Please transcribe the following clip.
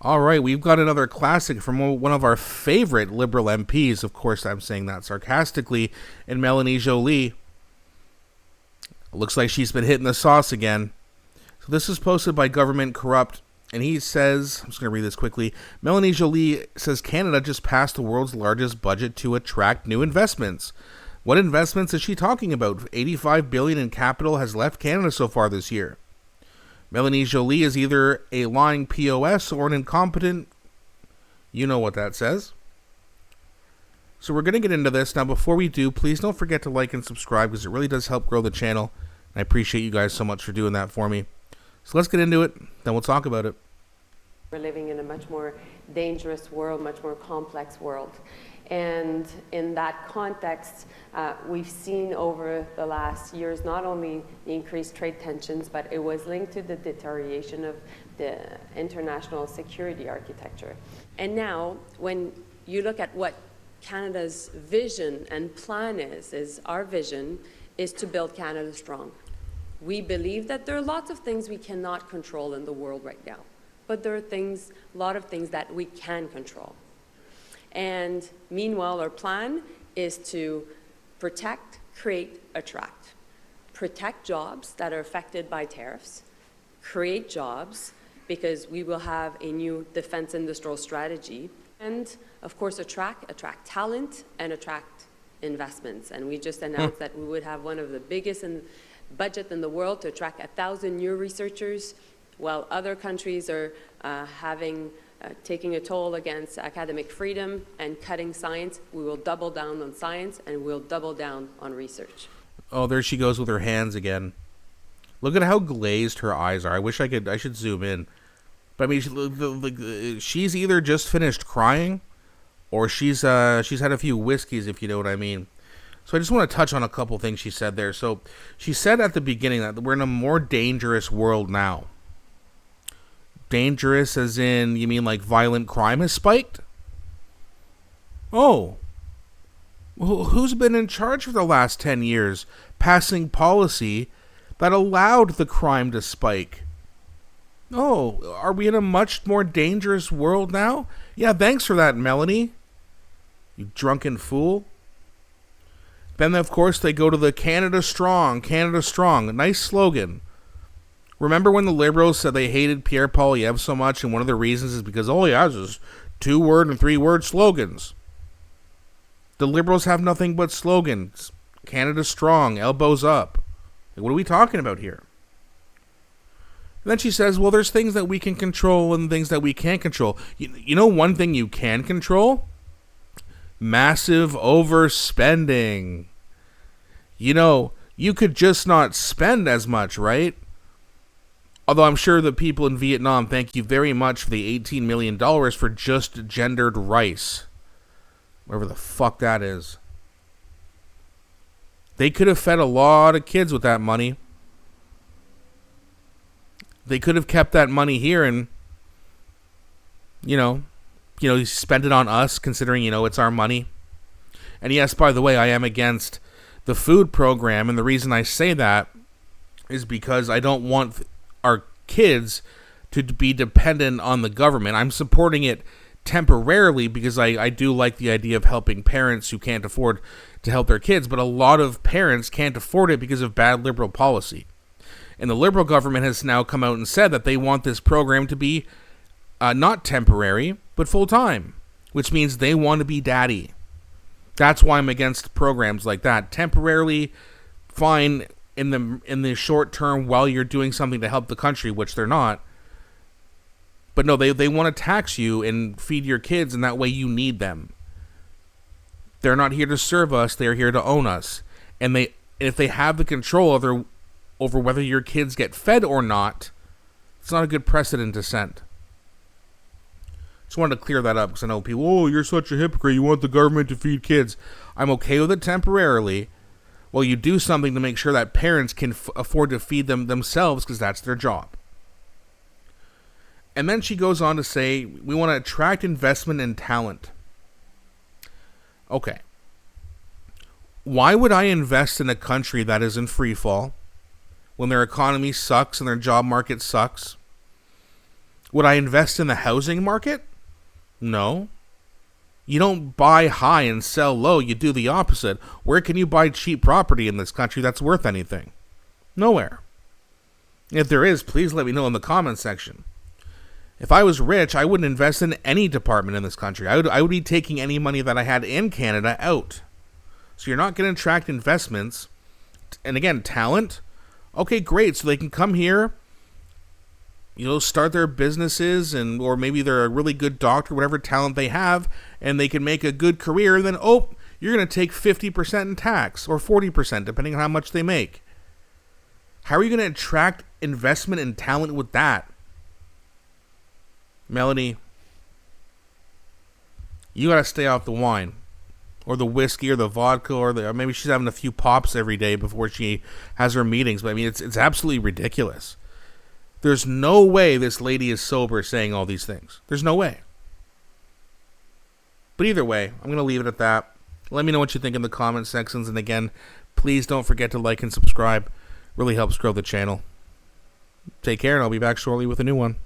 All right, we've got another classic from one of our favorite Liberal MPs. Of course, I'm saying that sarcastically. And Melanie Joly. Looks like she's been hitting the sauce again. So this is posted by Government Corrupt. And he says, I'm just going to read this quickly. Melanie Joly says Canada just passed the world's largest budget to attract new investments. What investments is she talking about? $85 billion in capital has left Canada so far this year. Melanie Joly is either a lying POS or an incompetent. You know what that says. So we're going to get into this. Now, before we do, please don't forget to like and subscribe because it really does help grow the channel. I appreciate you guys so much for doing that for me. So let's get into it, then we'll talk about it. We're living in a much more dangerous world, much more complex world. And in that context, we've seen over the last years not only the increased trade tensions, but it was linked to the deterioration of the international security architecture. And now, when you look at what Canada's vision and plan is our vision is to build Canada strong. We believe that there are lots of things we cannot control in the world right now, but there are a lot of things that we can control. And meanwhile, our plan is to protect, create, attract. Protect jobs that are affected by tariffs, create jobs because we will have a new defense industrial strategy, and of course attract talent and attract investments. And we just announced that we would have one of the biggest budget in the world to attract 1,000 new researchers, while other countries are taking a toll against academic freedom and cutting science. We will double down on science and we'll double down on research. Oh, there she goes with her hands again. Look at how glazed her eyes are. I should zoom in. But I mean, she's either just finished crying or she's had a few whiskeys, if you know what I mean. So I just want to touch on a couple things she said there. So she said at the beginning that we're in a more dangerous world now. Dangerous as in, you mean like violent crime has spiked? Oh. Well, who's been in charge for the last 10 years, passing policy that allowed the crime to spike? Oh, are we in a much more dangerous world now? Yeah, thanks for that, Melanie. You drunken fool. Then, of course, they go to the Canada Strong, a nice slogan. Remember when the Liberals said they hated pierrepoilievre so much, and one of the reasons is because all he has is 2-word and 3-word slogans. The Liberals have nothing but slogans. Canada Strong, elbows up. Like, what are we talking about here? And then she says, well, there's things that we can control and things that we can't control. You know one thing you can control? Massive overspending. You know, you could just not spend as much, right? Although I'm sure the people in Vietnam thank you very much for the $18 million for just gendered rice. Whatever the fuck that is. They could have fed a lot of kids with that money. They could have kept that money here and, spend it on us, considering, it's our money. And yes, by the way, I am against the food program, and the reason I say that is because I don't want our kids to be dependent on the government. I'm supporting it temporarily because I do like the idea of helping parents who can't afford to help their kids, but a lot of parents can't afford it because of bad Liberal policy. And the Liberal government has now come out and said that they want this program to be not temporary, but full-time, which means they want to be daddy. That's why I'm against programs like that. Temporarily, fine in the short term while you're doing something to help the country, which they're not. But no, they want to tax you and feed your kids, and that way you need them. They're not here to serve us. They're here to own us. And if they have the control over whether your kids get fed or not, it's not a good precedent to set. Just wanted to clear that up because I know people, oh, you're such a hypocrite. You want the government to feed kids. I'm okay with it temporarily. Well, you do something to make sure that parents can afford to feed them themselves because that's their job. And then she goes on to say, we want to attract investment and talent. Okay. Why would I invest in a country that is in free fall when their economy sucks and their job market sucks? Would I invest in the housing market? No. You don't buy high and sell low. You do the opposite. Where can you buy cheap property in this country that's worth anything? Nowhere. If there is, please let me know in the comments section. If I was rich, I wouldn't invest in any department in this country. I would be taking any money that I had in Canada out. So you're not going to attract investments. And again, talent. Okay, great. So they can come here, start their businesses, or maybe they're a really good doctor, whatever talent they have, and they can make a good career. And then, you're going to take 50% in tax or 40%, depending on how much they make. How are you going to attract investment and talent with that? Melanie, you got to stay off the wine or the whiskey or the vodka or maybe she's having a few pops every day before she has her meetings. But I mean, it's absolutely ridiculous. There's no way this lady is sober saying all these things. There's no way. But either way, I'm going to leave it at that. Let me know what you think in the comment sections. And again, please don't forget to like and subscribe. Really helps grow the channel. Take care, and I'll be back shortly with a new one.